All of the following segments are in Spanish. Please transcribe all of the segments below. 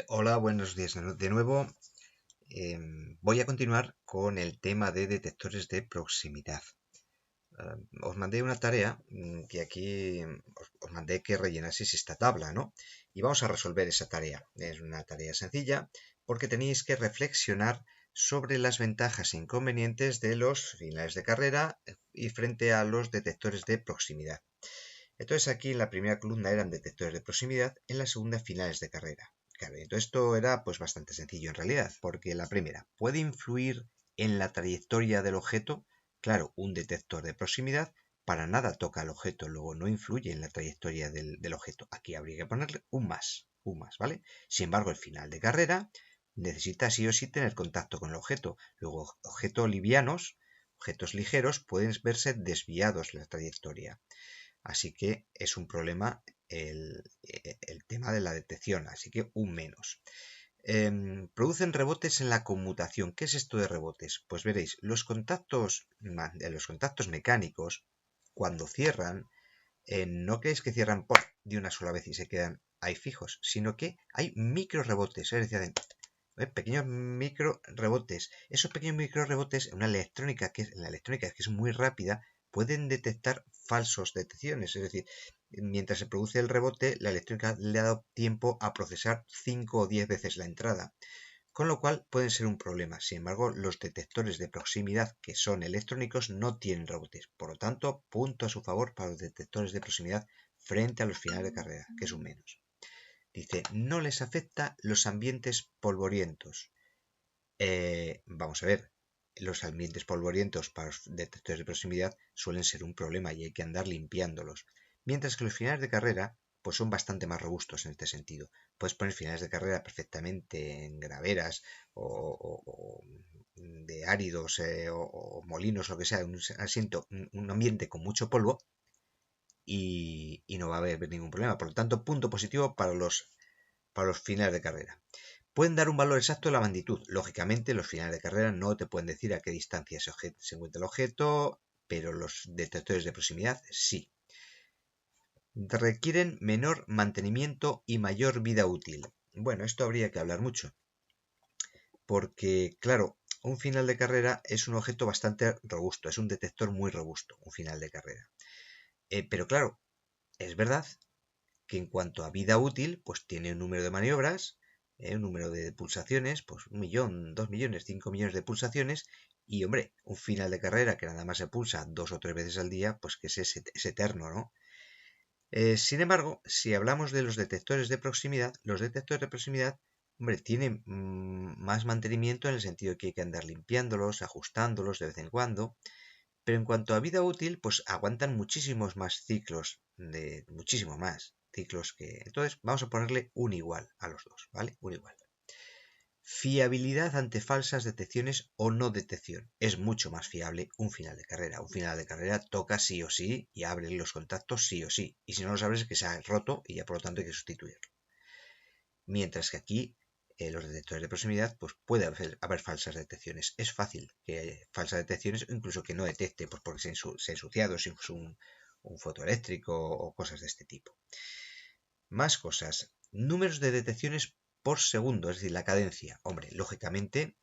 Hola, buenos días de nuevo. Voy a continuar con el tema de detectores de proximidad. Os mandé una tarea que aquí os mandé que rellenaseis esta tabla, ¿no? Y vamos a resolver esa tarea. Es una tarea sencilla porque tenéis que reflexionar sobre las ventajas e inconvenientes de los finales de carrera y frente a los detectores de proximidad. Entonces aquí en la primera columna eran detectores de proximidad, en la segunda finales de carrera. Claro, entonces esto era pues bastante sencillo en realidad, porque la primera, ¿puede influir en la trayectoria del objeto? Claro, un detector de proximidad para nada toca al objeto, luego no influye en la trayectoria del objeto. Aquí habría que ponerle un más, ¿vale? Sin embargo, el final de carrera necesita sí o sí tener contacto con el objeto. Luego, objetos ligeros pueden verse desviados la trayectoria. Así que es un problema el tema de la detección, así que un menos. Producen rebotes en la conmutación. ¿Qué es esto de rebotes? Pues veréis, los contactos mecánicos, cuando cierran, no creéis que cierran de una sola vez y se quedan ahí fijos, sino que hay micro rebotes, es decir, pequeños micro rebotes. Esos pequeños micro rebotes en la electrónica que es muy rápida, pueden detectar falsos detecciones. Es decir, mientras se produce el rebote, la electrónica le ha dado tiempo a procesar 5 o 10 veces la entrada, con lo cual pueden ser un problema. Sin embargo, los detectores de proximidad que son electrónicos no tienen rebotes. Por lo tanto, punto a su favor para los detectores de proximidad frente a los finales de carrera, que es un menos. Dice, no les afecta los ambientes polvorientos. Vamos a ver, los ambientes polvorientos para los detectores de proximidad suelen ser un problema y hay que andar limpiándolos. Mientras que los finales de carrera pues son bastante más robustos en este sentido. Puedes poner finales de carrera perfectamente en graveras o de áridos o molinos o lo que sea, un ambiente con mucho polvo y no va a haber ningún problema. Por lo tanto, punto positivo para los finales de carrera. Pueden dar un valor exacto de la magnitud. Lógicamente, los finales de carrera no te pueden decir a qué distancia se encuentra el objeto, pero los detectores de proximidad sí. Requieren menor mantenimiento y mayor vida útil. Bueno, esto habría que hablar mucho, porque, claro, un final de carrera es un objeto bastante robusto, es un detector muy robusto, un final de carrera. Pero claro, es verdad que en cuanto a vida útil, pues tiene un número de maniobras, un número de pulsaciones, pues 1.000.000, 2.000.000, 5.000.000 de pulsaciones, y hombre, un final de carrera que nada más se pulsa 2 o 3 veces al día, pues que es eterno, ¿no? Sin embargo, si hablamos de los detectores de proximidad, los detectores de proximidad, hombre, tienen más mantenimiento en el sentido de que hay que andar limpiándolos, ajustándolos de vez en cuando, pero en cuanto a vida útil, pues aguantan muchísimos más ciclos, muchísimo más ciclos que... Entonces vamos a ponerle un igual a los dos, ¿vale? Un igual. Fiabilidad ante falsas detecciones o no detección. Es mucho más fiable un final de carrera. Un final de carrera toca sí o sí y abre los contactos sí o sí. Y si no los abres es que se ha roto y ya por lo tanto hay que sustituirlo. Mientras que aquí los detectores de proximidad, pues puede haber falsas detecciones. Es fácil que haya falsas detecciones, incluso que no detecte, pues porque se ha ensuciado, si es un fotoeléctrico o cosas de este tipo. Más cosas. Números de detecciones por segundo, es decir, la cadencia. Hombre, lógicamente,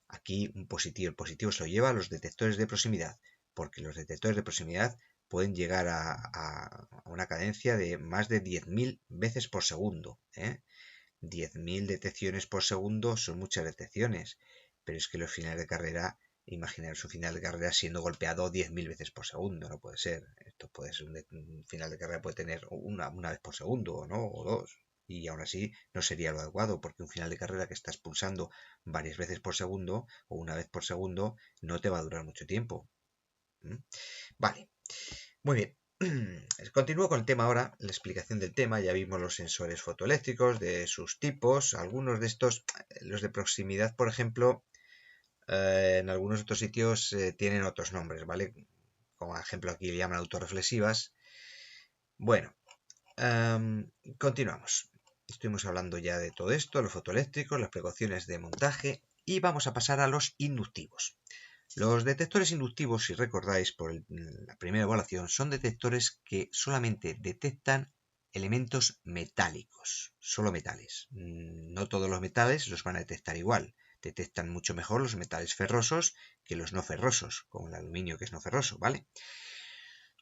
aquí el positivo se lo lleva a los detectores de proximidad, porque los detectores de proximidad pueden llegar a una cadencia de más de 10.000 veces por segundo. 10.000 detecciones por segundo son muchas detecciones, pero es que los finales de carrera, imaginaros un final de carrera siendo golpeado 10.000 veces por segundo, no puede ser. Esto puede ser un final de carrera, puede tener una vez por segundo, ¿no? O dos. Y aún así no sería lo adecuado, porque un final de carrera que estás pulsando varias veces por segundo o una vez por segundo no te va a durar mucho tiempo. Vale, muy bien. Continúo con el tema ahora, la explicación del tema. Ya vimos los sensores fotoeléctricos, de sus tipos. Algunos de estos, los de proximidad, por ejemplo, en algunos otros sitios tienen otros nombres, ¿vale? Como ejemplo aquí le llaman autorreflexivas. Bueno, continuamos. Estuvimos hablando ya de todo esto, los fotoeléctricos, las precauciones de montaje y vamos a pasar a los inductivos. Los detectores inductivos, si recordáis por la primera evaluación, son detectores que solamente detectan elementos metálicos, solo metales. No todos los metales los van a detectar igual. Detectan mucho mejor los metales ferrosos que los no ferrosos, como el aluminio que es no ferroso, ¿vale?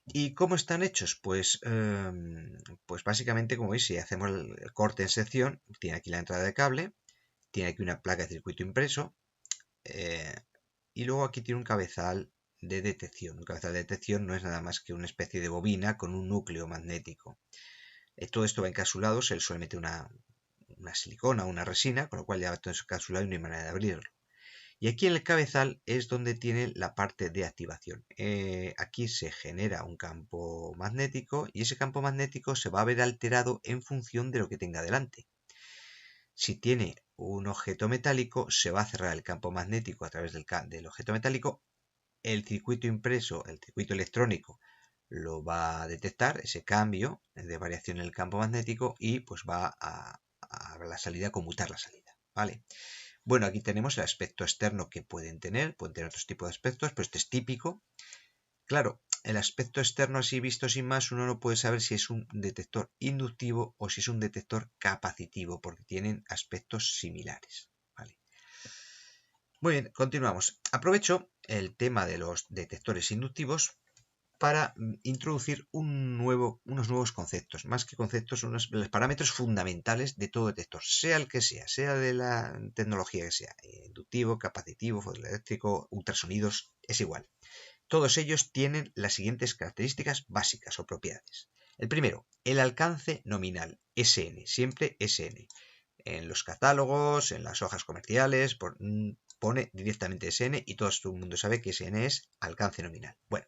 ¿Y cómo están hechos? Pues básicamente, como veis, si hacemos el corte en sección, tiene aquí la entrada de cable, tiene aquí una placa de circuito impreso, y luego aquí tiene un cabezal de detección. Un cabezal de detección no es nada más que una especie de bobina con un núcleo magnético. Todo esto va encapsulado, se le suele meter una silicona o una resina, con lo cual ya va todo encapsulado y no hay manera de abrirlo. Y aquí en el cabezal es donde tiene la parte de activación. Aquí se genera un campo magnético y ese campo magnético se va a ver alterado en función de lo que tenga delante. Si tiene un objeto metálico, se va a cerrar el campo magnético a través del objeto metálico. El circuito impreso, el circuito electrónico, lo va a detectar, ese cambio de variación en el campo magnético, y pues va a la salida, a conmutar la salida, ¿vale? Bueno, aquí tenemos el aspecto externo que pueden tener otros tipos de aspectos, pero este es típico. Claro, el aspecto externo así visto sin más, uno no puede saber si es un detector inductivo o si es un detector capacitivo, porque tienen aspectos similares, ¿vale? Muy bien, continuamos. Aprovecho el tema de los detectores inductivos para introducir unos nuevos conceptos, más que conceptos, unos parámetros fundamentales de todo detector, sea el que sea de la tecnología que sea, inductivo, capacitivo, fotoeléctrico, ultrasonidos, es igual. Todos ellos tienen las siguientes características básicas o propiedades. El primero, el alcance nominal, SN, siempre SN. En los catálogos, en las hojas comerciales, pone directamente SN y todo el mundo sabe que SN es alcance nominal. Bueno,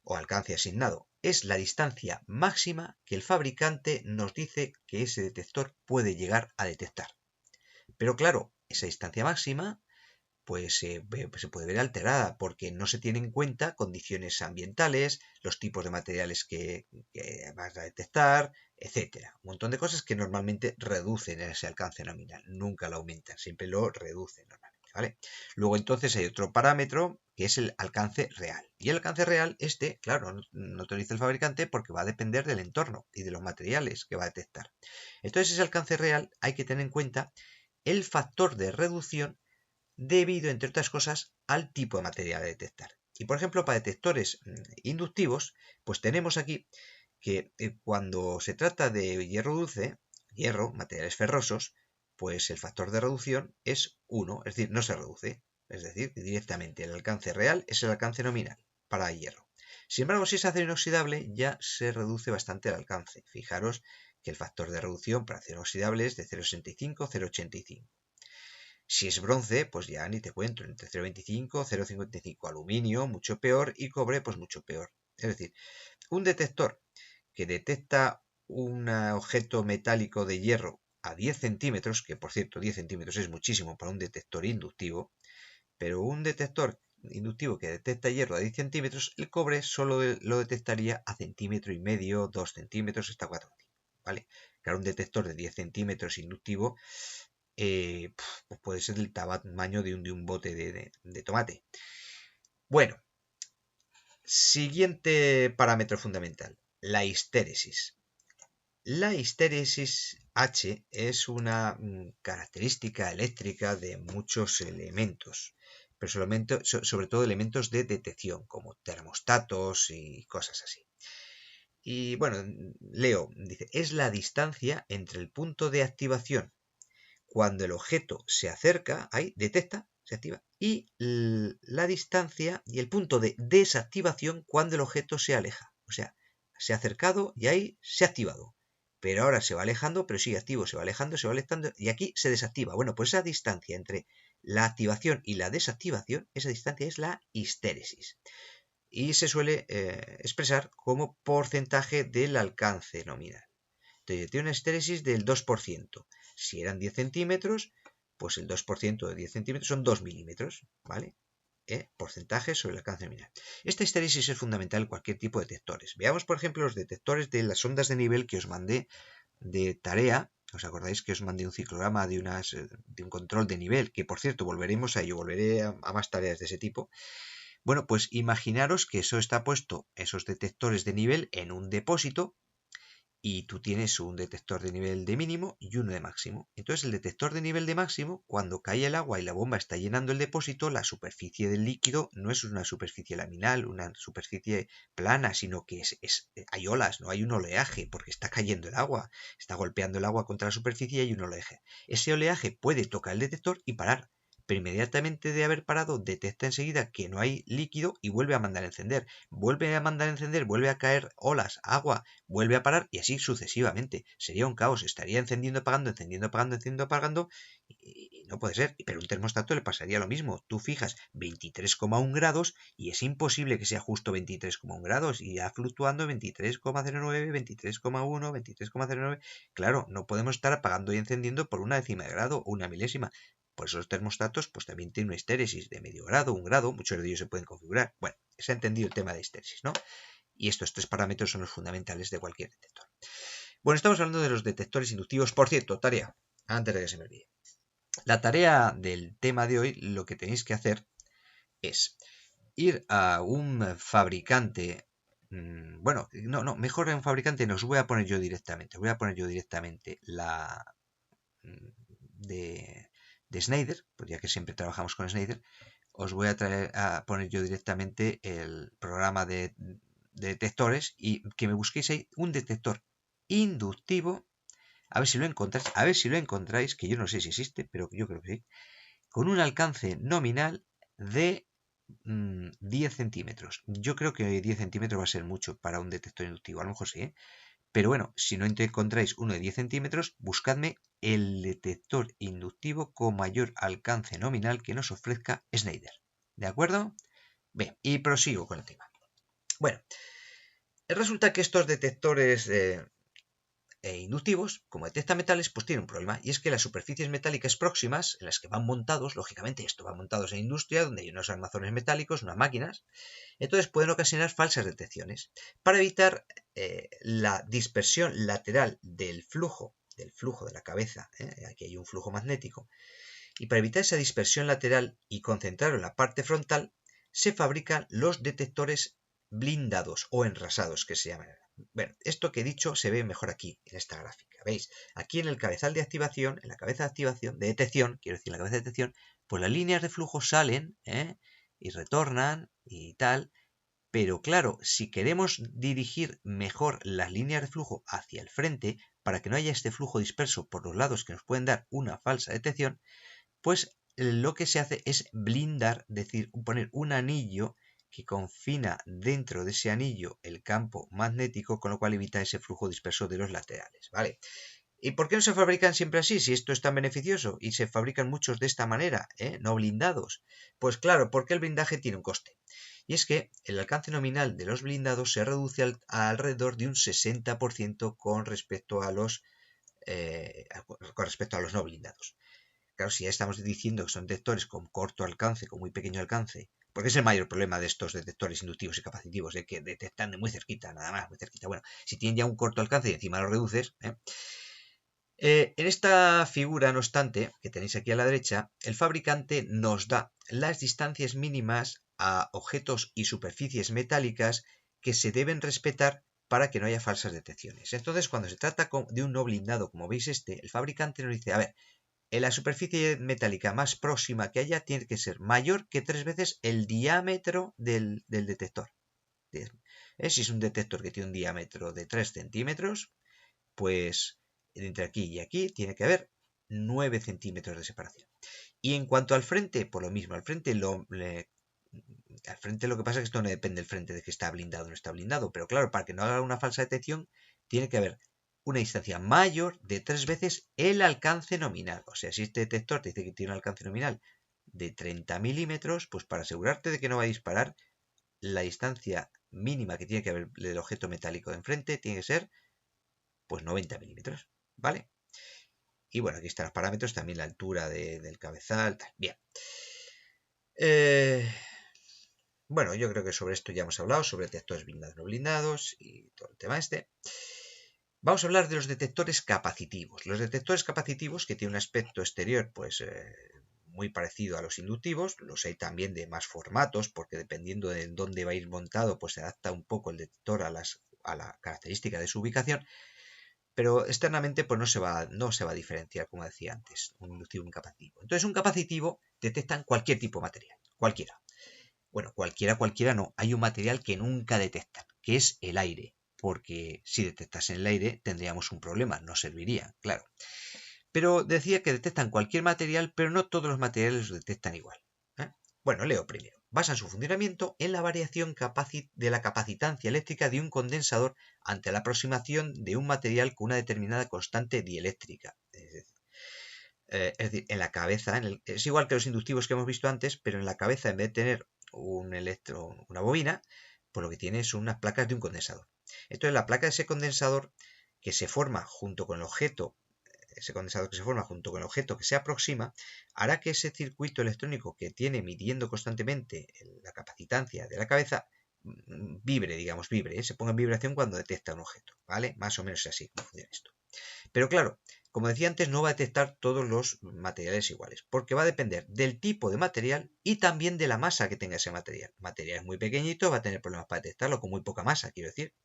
o alcance asignado, es la distancia máxima que el fabricante nos dice que ese detector puede llegar a detectar. Pero claro, esa distancia máxima pues se puede ver alterada porque no se tienen en cuenta condiciones ambientales, los tipos de materiales que vas a detectar, etcétera. Un montón de cosas que normalmente reducen ese alcance nominal, nunca lo aumentan, siempre lo reducen normalmente, ¿vale? Luego entonces hay otro parámetro que es el alcance real. Y el alcance real, claro, no te lo dice el fabricante porque va a depender del entorno y de los materiales que va a detectar. Entonces ese alcance real hay que tener en cuenta el factor de reducción debido, entre otras cosas, al tipo de material a detectar. Y por ejemplo, para detectores inductivos, pues tenemos aquí que cuando se trata de hierro dulce, materiales ferrosos, pues el factor de reducción es 1, es decir, no se reduce. Es decir, directamente el alcance real es el alcance nominal para hierro. Sin embargo, si es acero inoxidable, ya se reduce bastante el alcance. Fijaros que el factor de reducción para acero inoxidable es de 0,65 a 0,85. Si es bronce, pues ya ni te cuento, entre 0,25 y 0,55. Aluminio, mucho peor, y cobre, pues mucho peor. Es decir, un detector que detecta un objeto metálico de hierro a 10 centímetros, que por cierto 10 centímetros es muchísimo para un detector inductivo, pero un detector inductivo que detecta hierro a 10 centímetros, el cobre solo lo detectaría a centímetro y medio, 2 centímetros, hasta 4 centímetros, ¿vale? Claro, un detector de 10 centímetros inductivo pues puede ser del tamaño de un bote de tomate. Bueno, siguiente parámetro fundamental, la histéresis. La histéresis H es una característica eléctrica de muchos elementos, pero sobre todo elementos de detección, como termostatos y cosas así. Y bueno, leo, dice, es la distancia entre el punto de activación cuando el objeto se acerca, ahí detecta, se activa, y la distancia y el punto de desactivación cuando el objeto se aleja. O sea, se ha acercado y ahí se ha activado. Pero ahora se va alejando, pero sigue activo, se va alejando, y aquí se desactiva. Bueno, pues esa distancia entre la activación y la desactivación, esa distancia es la histéresis. Y se suele expresar como porcentaje del alcance nominal. Entonces, tiene una histéresis del 2%. Si eran 10 centímetros, pues el 2% de 10 centímetros son 2 milímetros, ¿vale? Porcentaje sobre el alcance nominal. Esta histéresis es fundamental en cualquier tipo de detectores. Veamos, por ejemplo, los detectores de las ondas de nivel que os mandé de tarea. ¿Os acordáis que os mandé un ciclograma de un control de nivel? Que, por cierto, volveremos a ello, volveré a más tareas de ese tipo. Bueno, pues imaginaros que eso está puesto, esos detectores de nivel, en un depósito, y tú tienes un detector de nivel de mínimo y uno de máximo. Entonces el detector de nivel de máximo, cuando cae el agua y la bomba está llenando el depósito, la superficie del líquido no es una superficie laminal, una superficie plana, sino que hay olas, no hay un oleaje, porque está cayendo el agua, está golpeando el agua contra la superficie y hay un oleaje. Ese oleaje puede tocar el detector y parar, pero inmediatamente de haber parado detecta enseguida que no hay líquido y vuelve a mandar a encender. Vuelve a mandar a encender, vuelve a caer olas, agua, vuelve a parar y así sucesivamente. Sería un caos, estaría encendiendo, apagando, encendiendo, apagando, encendiendo, apagando y no puede ser. Pero a un termostato le pasaría lo mismo. Tú fijas 23,1 grados y es imposible que sea justo 23,1 grados y ya fluctuando 23,09, 23,1, 23,09. Claro, no podemos estar apagando y encendiendo por una décima de grado o una milésima. Por eso los termostatos pues también tienen una histéresis de medio grado, un grado, muchos de ellos se pueden configurar. Bueno, se ha entendido el tema de histéresis, ¿no? Y estos tres parámetros son los fundamentales de cualquier detector. Bueno, estamos hablando de los detectores inductivos. Por cierto, tarea, antes de que se me olvide. La tarea del tema de hoy, lo que tenéis que hacer es ir a un fabricante. Bueno, no, mejor a un fabricante no os voy a poner yo directamente. Os voy a poner yo directamente la de Schneider, pues ya que siempre trabajamos con Schneider, os voy a poner yo directamente el programa de detectores y que me busquéis ahí un detector inductivo, a ver si lo encontráis, que yo no sé si existe, pero yo creo que sí, con un alcance nominal de 10 centímetros. Yo creo que 10 centímetros va a ser mucho para un detector inductivo, a lo mejor sí, ¿eh? Pero bueno, si no encontráis uno de 10 centímetros, buscadme el detector inductivo con mayor alcance nominal que nos ofrezca Schneider. ¿De acuerdo? Bien, y prosigo con el tema. Bueno, resulta que estos detectores inductivos, como detectan metales, pues tienen un problema, y es que las superficies metálicas próximas, en las que van montados, lógicamente esto va montados en industria, donde hay unos armazones metálicos, unas máquinas, entonces pueden ocasionar falsas detecciones. Para evitar la dispersión lateral del flujo de la cabeza, aquí hay un flujo magnético, y para evitar esa dispersión lateral y concentrarlo en la parte frontal, se fabrican los detectores blindados o enrasados, que se llaman. Bueno, esto que he dicho se ve mejor aquí, en esta gráfica. ¿Veis? Aquí en el cabezal de activación, en la cabeza de activación, de detección, quiero decir, en la cabeza de detección, pues las líneas de flujo salen y retornan y tal. Pero claro, si queremos dirigir mejor las líneas de flujo hacia el frente, para que no haya este flujo disperso por los lados que nos pueden dar una falsa detección, pues lo que se hace es blindar, es decir, poner un anillo que confina dentro de ese anillo el campo magnético, con lo cual evita ese flujo disperso de los laterales, ¿vale? ¿Y por qué no se fabrican siempre así, si esto es tan beneficioso? Y se fabrican muchos de esta manera, no blindados. Pues claro, porque el blindaje tiene un coste. Y es que el alcance nominal de los blindados se reduce a alrededor de un 60% con respecto a los no blindados. Claro, si ya estamos diciendo que son detectores con corto alcance, con muy pequeño alcance, porque es el mayor problema de estos detectores inductivos y capacitivos, de que detectan de muy cerquita, nada más, muy cerquita. Bueno, si tienen ya un corto alcance y encima lo reduces, en esta figura, no obstante, que tenéis aquí a la derecha, el fabricante nos da las distancias mínimas a objetos y superficies metálicas que se deben respetar para que no haya falsas detecciones. Entonces, cuando se trata de un no blindado, como veis el fabricante nos dice, a ver, en la superficie metálica más próxima que haya tiene que ser mayor que 3 veces el diámetro del detector. Si es un detector que tiene un diámetro de 3 centímetros, pues entre aquí y aquí tiene que haber 9 centímetros de separación. Y en cuanto al frente, por lo mismo, al frente lo que pasa es que esto no depende del frente de que está blindado o no está blindado, pero claro, para que no haga una falsa detección, tiene que haber una distancia mayor de 3 veces el alcance nominal. O sea, si este detector te dice que tiene un alcance nominal de 30 milímetros, pues para asegurarte de que no va a disparar, la distancia mínima que tiene que haber del objeto metálico de enfrente tiene que ser pues 90 milímetros, ¿vale? Y bueno, aquí están los parámetros, también la altura del cabezal, tal. Bien. Bueno, yo creo que sobre esto ya hemos hablado, sobre detectores blindados no blindados y todo el tema este. Vamos a hablar de los detectores capacitivos. Los detectores capacitivos, que tienen un aspecto exterior, pues muy parecido a los inductivos, los hay también de más formatos, porque dependiendo de dónde va a ir montado, pues se adapta un poco el detector a la característica de su ubicación. pero externamente pues no se va a diferenciar, como decía antes, un inductivo y un capacitivo. Entonces un capacitivo detecta cualquier tipo de material, cualquiera. Bueno, cualquiera no. Hay un material que nunca detectan, que es el aire, porque si detectasen el aire tendríamos un problema, no serviría, claro. Pero decía que detectan cualquier material, pero no todos los materiales lo detectan igual. Bueno, leo primero. Basan su funcionamiento en la variación de la capacitancia eléctrica de un condensador ante la aproximación de un material con una determinada constante dieléctrica. Es decir, en la cabeza, es igual que los inductivos que hemos visto antes, pero en la cabeza, en vez de tener una bobina, pues lo que tiene son unas placas de un condensador. Entonces, la placa de ese condensador que se forma junto con el objeto, que se aproxima, hará que ese circuito electrónico que tiene midiendo constantemente la capacitancia de la cabeza vibre, se ponga en vibración cuando detecta un objeto, ¿vale? Más o menos así como funciona esto. Pero claro, como decía antes, no va a detectar todos los materiales iguales, porque va a depender del tipo de material y también de la masa que tenga ese material. Materiales muy pequeñitos va a tener problemas para detectarlo con muy poca masa, quiero decir.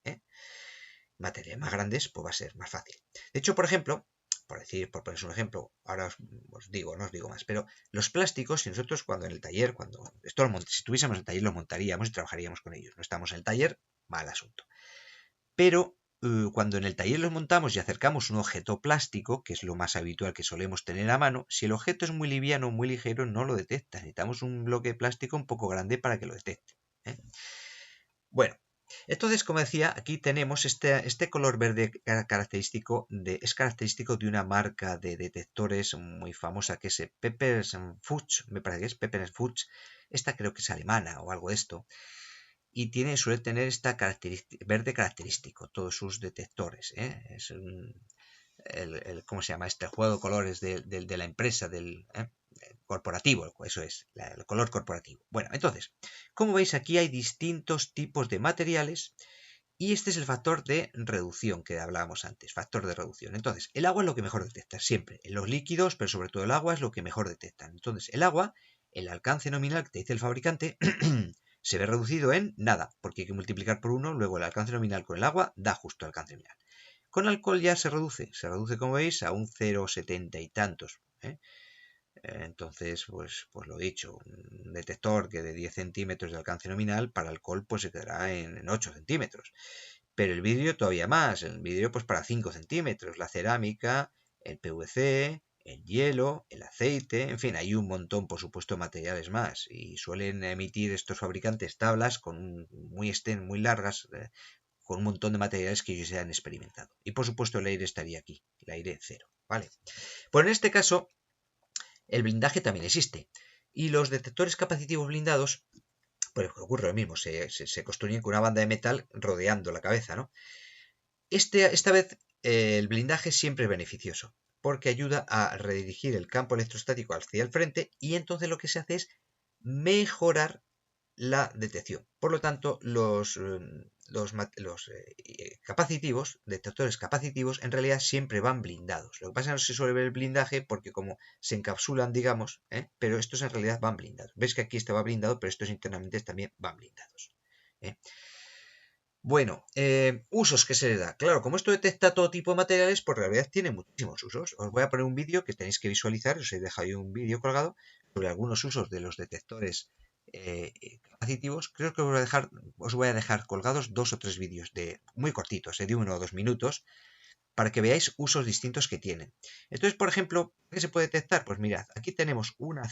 Materiales más grandes, pues va a ser más fácil. De hecho, por ejemplo, por ponerse un ejemplo, ahora os digo, no os digo más, pero los plásticos, si nosotros cuando en el taller, si estuviésemos en el taller, los montaríamos y trabajaríamos con ellos. No estamos en el taller, mal asunto. Pero cuando en el taller los montamos y acercamos un objeto plástico, que es lo más habitual que solemos tener a mano, si el objeto es muy liviano o muy ligero, no lo detecta. Necesitamos un bloque de plástico un poco grande para que lo detecte. Bueno, entonces, como decía, aquí tenemos este color verde es característico de una marca de detectores muy famosa que es Peppers Fuchs, me parece que es Peppers Fuchs. Esta creo que es alemana o algo de esto. Y suele tener esta verde característico, todos sus detectores. Es ¿cómo se llama? El juego de colores de la empresa, del corporativo, eso es, el color corporativo. Bueno, entonces, como veis aquí hay distintos tipos de materiales y este es el factor de reducción que hablábamos antes, factor de reducción. Entonces, el agua es lo que mejor detecta, siempre. En los líquidos, pero sobre todo el agua es lo que mejor detectan. Entonces, el agua, el alcance nominal que te dice el fabricante, se ve reducido en nada, porque hay que multiplicar por 1, luego el alcance nominal con el agua da justo el alcance nominal. Con alcohol ya se reduce como veis a un 0,70 y tantos. Entonces, pues lo dicho, un detector que de 10 centímetros de alcance nominal para alcohol pues se quedará en 8 centímetros. Pero el vidrio todavía más, el vidrio pues para 5 centímetros, la cerámica, el PVC, el hielo, el aceite, en fin, hay un montón, por supuesto, de materiales más y suelen emitir estos fabricantes tablas muy largas, con un montón de materiales que ellos ya han experimentado. Y por supuesto el aire estaría aquí, el aire cero, ¿vale? Pues en este caso el blindaje también existe y los detectores capacitivos blindados, pues ocurre lo mismo, se construyen con una banda de metal rodeando la cabeza, ¿no? Esta vez el blindaje siempre es beneficioso porque ayuda a redirigir el campo electrostático hacia el frente y entonces lo que se hace es mejorar la detección. Por lo tanto, los detectores capacitivos, en realidad siempre van blindados. Lo que pasa es que no se suele ver el blindaje porque como se encapsulan, digamos, pero estos en realidad van blindados. Ves que aquí este va blindado, pero estos internamente también van blindados. Bueno, usos que se le da. Claro, como esto detecta todo tipo de materiales, pues en realidad tiene muchísimos usos. Os voy a poner un vídeo que tenéis que visualizar, os he dejado ahí un vídeo colgado sobre algunos usos de los detectores capacitivos. Creo que os voy a dejar colgados 2 o 3 vídeos muy cortitos, de 1 o 2 minutos, para que veáis usos distintos que tienen. Entonces, por ejemplo, ¿qué se puede detectar? Pues mirad, aquí tenemos una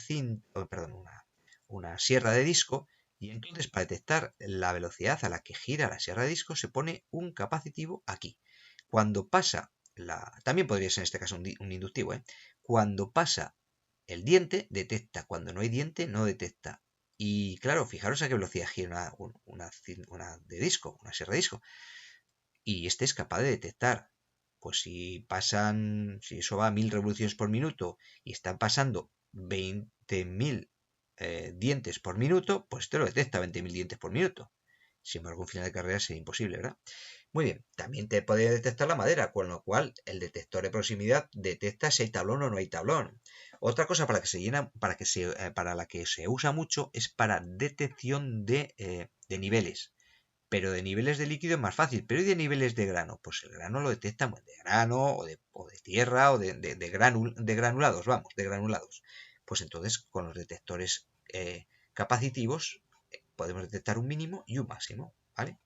sierra de disco. Y entonces para detectar la velocidad a la que gira la sierra de disco se pone un capacitivo aquí. Cuando pasa también podría ser en este caso un inductivo, cuando pasa el diente detecta, cuando no hay diente no detecta. Y claro, fijaros a qué velocidad gira una sierra de disco. Y este es capaz de detectar. Pues si eso va a 1000 revoluciones por minuto y están pasando 20.000 dientes por minuto, pues te lo detecta 20.000 dientes por minuto. Sin embargo, un final de carrera sería imposible, ¿verdad? Muy bien, también te podría detectar la madera, con lo cual el detector de proximidad detecta si hay tablón o no hay tablón. Otra cosa para la que se usa mucho es para detección de niveles. Pero de niveles de líquido es más fácil. Pero ¿y de niveles de grano? Pues el grano lo detectamos de grano o de tierra o de granulados, vamos, de granulados. Pues entonces con los detectores capacitivos podemos detectar un mínimo y un máximo, ¿vale?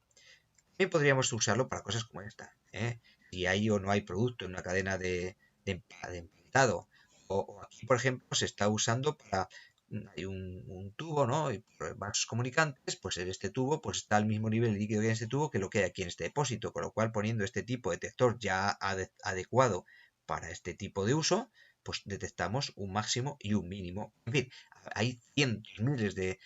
También podríamos usarlo para cosas como esta, ¿eh? Si hay o no hay producto en una cadena de empaquetado. O aquí, por ejemplo, se está usando para... Hay un tubo, ¿no? Y por vasos comunicantes, pues en este tubo pues está al mismo nivel de líquido que hay en este tubo que lo que hay aquí en este depósito, con lo cual poniendo este tipo de detector ya adecuado para este tipo de uso, pues detectamos un máximo y un mínimo. En fin, hay cientos, miles de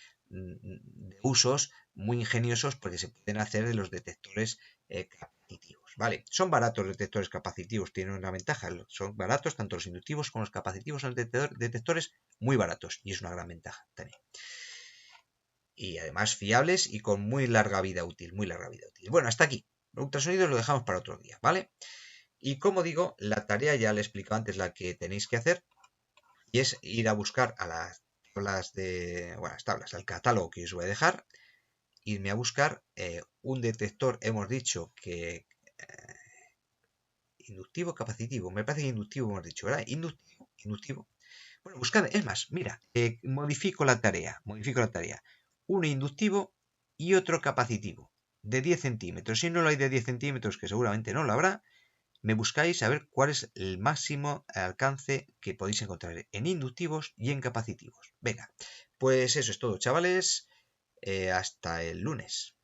usos muy ingeniosos porque se pueden hacer de los detectores capacitivos, ¿vale? Son baratos los detectores capacitivos, tienen una ventaja, son baratos, tanto los inductivos como los capacitivos son detectores muy baratos y es una gran ventaja también. Y además fiables y con muy larga vida útil, muy larga vida útil. Bueno, hasta aquí. Ultrasonidos lo dejamos para otro día, ¿vale? Y como digo, la tarea ya le he explicado antes la que tenéis que hacer y es ir a buscar a las tablas las tablas, al catálogo que os voy a dejar, irme a buscar un detector, hemos dicho que inductivo, capacitivo, me parece que inductivo hemos dicho, ¿verdad? Inductivo. Bueno, buscad, es más, mira, modifico la tarea, uno inductivo y otro capacitivo, de 10 centímetros. Si no lo hay de 10 centímetros, que seguramente no lo habrá, me buscáis a ver cuál es el máximo alcance que podéis encontrar en inductivos y en capacitivos. Venga, pues eso es todo, chavales. Hasta el lunes.